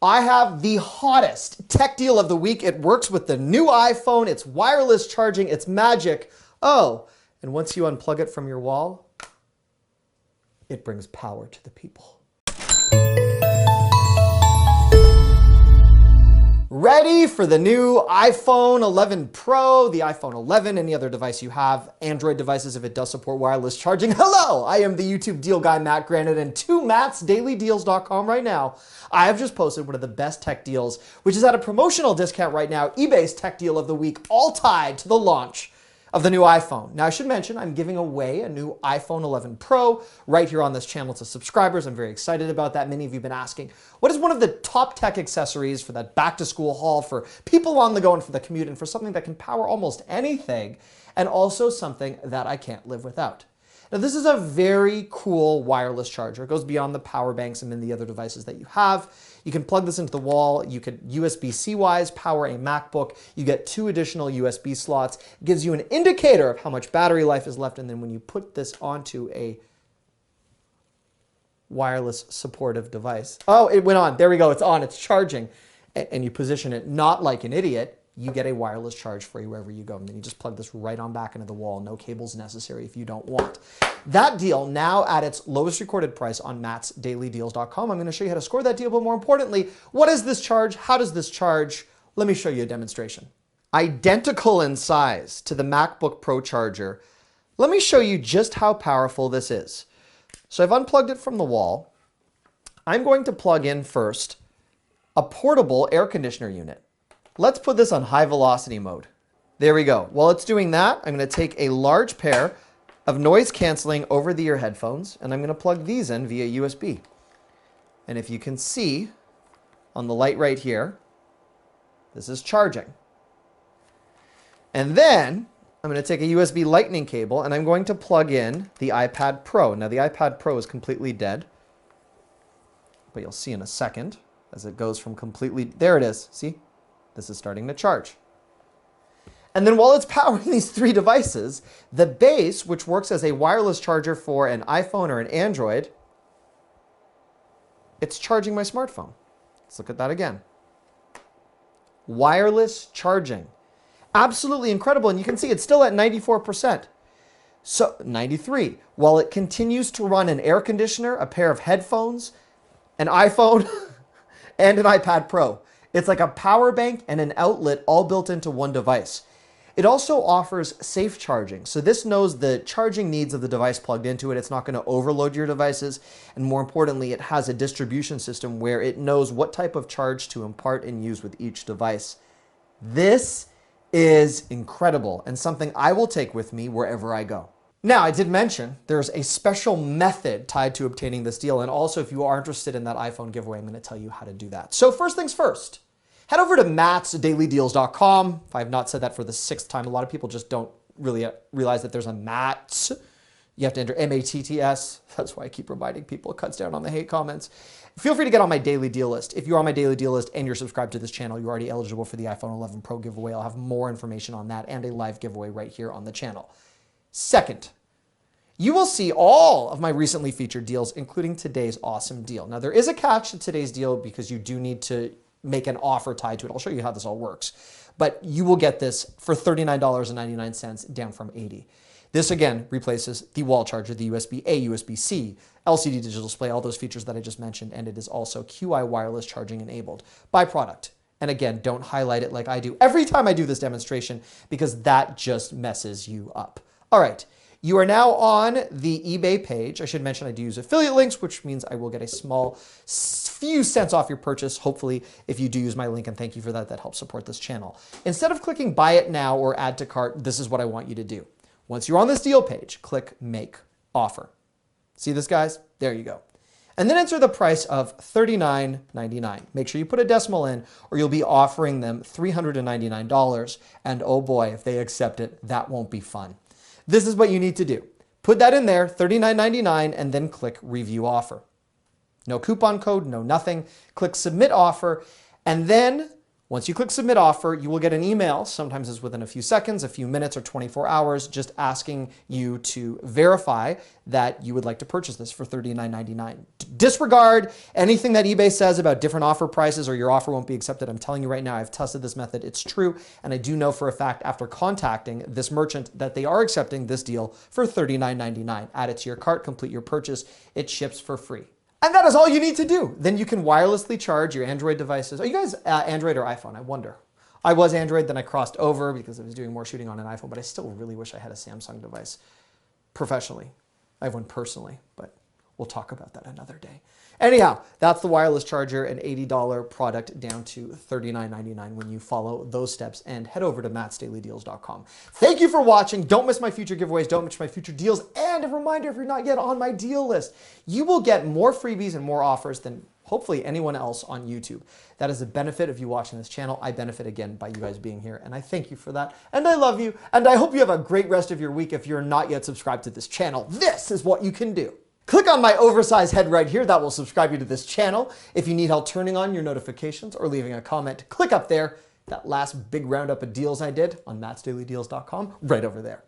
I have the hottest tech deal of the week. It works with the new iPhone. It's wireless charging. It's magic. Oh, and once you unplug it from your wall, it brings power to the people. Ready for the new iPhone 11 Pro, the iPhone 11, any other device you have, Android devices if it does support wireless charging. Hello, I am the YouTube deal guy, Matt Granite, and to mattsdailydeals.com right now, I have just posted one of the best tech deals, which is at a promotional discount right now, eBay's tech deal of the week, all tied to the launch of the new iPhone. Now, I should mention I'm giving away a new iPhone 11 Pro right here on this channel to subscribers. I'm very excited about that. Many of you have been asking, what is one of the top tech accessories for that back-to-school haul for people on the go and for the commute and for something that can power almost anything and also something that I can't live without? Now, this is a very cool wireless charger. It goes beyond the power banks and the other devices that you have. You can plug this into the wall. You could USB-C-wise power a MacBook. You get 2 additional USB slots. It gives you an indicator of how much battery life is left. And then when you put this onto a wireless supportive device. Oh, it went on. There we go. It's on. It's charging. And you position it not like an idiot. You get a wireless charge for you wherever you go. And then you just plug this right on back into the wall. No cables necessary if you don't want. That deal now at its lowest recorded price on mattsdailydeals.com. I'm going to show you how to score that deal, but more importantly, what does this charge? How does this charge? Let me show you a demonstration. Identical in size to the MacBook Pro charger. Let me show you just how powerful this is. So I've unplugged it from the wall. I'm going to plug in first a portable air conditioner unit. Let's put this on high velocity mode. There we go. While it's doing that, I'm going to take a large pair of noise canceling over the ear headphones and I'm going to plug these in via USB. And if you can see on the light right here, this is charging. And then I'm going to take a USB lightning cable and I'm going to plug in the iPad Pro. Now the iPad Pro is completely dead, but you'll see in a second as it goes from completely, there it is. See? This is starting to charge. And then while it's powering these 3 devices, the base, which works as a wireless charger for an iPhone or an Android, it's charging my smartphone. Let's look at that again. Wireless charging. Absolutely incredible. And you can see it's still at 94%. So 93. While it continues to run an air conditioner, a pair of headphones, an iPhone, and an iPad Pro. It's like a power bank and an outlet all built into one device. It also offers safe charging. So this knows the charging needs of the device plugged into it. It's not going to overload your devices. And more importantly, it has a distribution system where it knows what type of charge to impart and use with each device. This is incredible and something I will take with me wherever I go. Now, I did mention there's a special method tied to obtaining this deal. And also, if you are interested in that iPhone giveaway, I'm going to tell you how to do that. So first things first, head over to mattsdailydeals.com. If I have not said that for the 6th time, a lot of people just don't really realize that there's a Matts. You have to enter M-A-T-T-S. That's why I keep reminding people. It cuts down on the hate comments. Feel free to get on my daily deal list. If you're on my daily deal list and you're subscribed to this channel, you're already eligible for the iPhone 11 Pro giveaway. I'll have more information on that and a live giveaway right here on the channel. Second, you will see all of my recently featured deals, including today's awesome deal. Now, there is a catch to today's deal because you do need to make an offer tied to it. I'll show you how this all works. But you will get this for $39.99 down from $80. This, again, replaces the wall charger, the USB-A, USB-C, LCD digital display, all those features that I just mentioned, and it is also QI wireless charging enabled by product. And again, don't highlight it like I do every time I do this demonstration because that just messes you up. All right. You are now on the eBay page. I should mention I do use affiliate links, which means I will get a small few cents off your purchase, hopefully, if you do use my link, and thank you for that. That helps support this channel. Instead of clicking buy it now or add to cart, this is what I want you to do. Once you're on this deal page, click make offer. See this, guys? There you go. And then enter the price of $39.99. Make sure you put a decimal in or you'll be offering them $399. And oh boy, if they accept it, that won't be fun. This is what you need to do. Put that in there, $39.99, and then click review offer. No coupon code, no nothing. Click submit offer. And then Once you click submit offer, you will get an email, sometimes it's within a few seconds, a few minutes, or 24 hours, just asking you to verify that you would like to purchase this for $39.99. Disregard anything that eBay says about different offer prices or your offer won't be accepted. I'm telling you right now, I've tested this method. It's true. And I do know for a fact after contacting this merchant that they are accepting this deal for $39.99. Add it to your cart, complete your purchase. It ships for free. And that is all you need to do. Then you can wirelessly charge your Android devices. Are you guys Android or iPhone? I wonder. I was Android, then I crossed over because I was doing more shooting on an iPhone, but I still really wish I had a Samsung device professionally. I have one personally, but we'll talk about that another day. Anyhow, that's the wireless charger, an $80 product down to $39.99 when you follow those steps and head over to mattsdailydeals.com. Thank you for watching. Don't miss my future giveaways. Don't miss my future deals. And a reminder, if you're not yet on my deal list, you will get more freebies and more offers than hopefully anyone else on YouTube. That is a benefit of you watching this channel. I benefit again by you guys being here, and I thank you for that. And I love you, and I hope you have a great rest of your week. If you're not yet subscribed to this channel, this is what you can do. Click on my oversized head right here. That will subscribe you to this channel. If you need help turning on your notifications or leaving a comment, click up there. That last big roundup of deals I did on mattsdailydeals.com, right over there.